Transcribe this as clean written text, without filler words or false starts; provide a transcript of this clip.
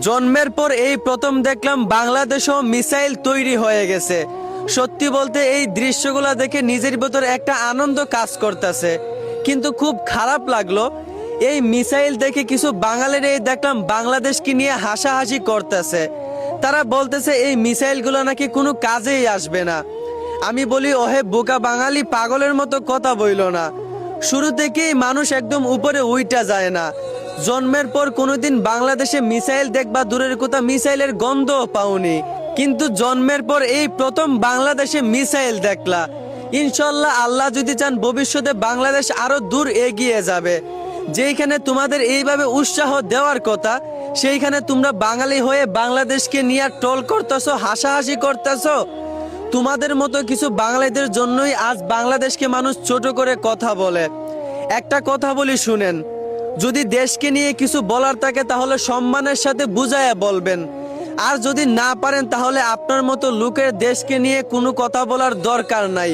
জন্মের পর এই প্রথম দেখলাম বাংলাদেশেও মিসাইল তৈরি হয়ে গেছে। সত্যি বলতে এই দৃশ্যগুলো দেখে নিজের ভেতর একটা আনন্দ কাজ করতেছে, কিন্তু খুব খারাপ লাগলো এই মিসাইল দেখে কিছু বাঙালির এই দেখলাম বাংলাদেশকে নিয়ে হাসাহাসি করতেছে। তারা বলতেছে এই মিসাইলগুলো নাকি কোনো কাজেই আসবে না। আমি বলি, ওহে বোকা বাঙালি, পাগলের মতো কথা বইল না। শুরু থেকেই মানুষ একদম উপরে উইটা যায় না। জন্মের পর কোনোদিন বাংলাদেশে মিসাইল দেখবা দূরের কথা, মিসাইলের গন্ধও পাওনি, কিন্তু জন্মের পর এই প্রথম বাংলাদেশে মিসাইল দেখলা। ইনশাল্লাহ আল্লাহ যদি চান ভবিষ্যতে বাংলাদেশ আরো দূর এগিয়ে যাবে। যেইখানে তোমাদের এইভাবে উৎসাহ দেওয়ার কথা, সেইখানে তোমরা বাঙালি হয়ে বাংলাদেশকে নিয়ে ট্রল করতেছো, হাসাহাসি করতেছো। তোমাদের মতো কিছু বাঙালিদের জন্যই আজ বাংলাদেশকে মানুষ ছোট করে কথা বলে। একটা কথা বলি শুনেন, যদি দেশকে নিয়ে কিছু বলার থাকে তাহলে সম্মানের সাথে বুঝাইয়া বলবেন, আর যদি না পারেন তাহলে আপনার মতো লোকের দেশকে নিয়ে কোনো কথা বলার দরকার নাই।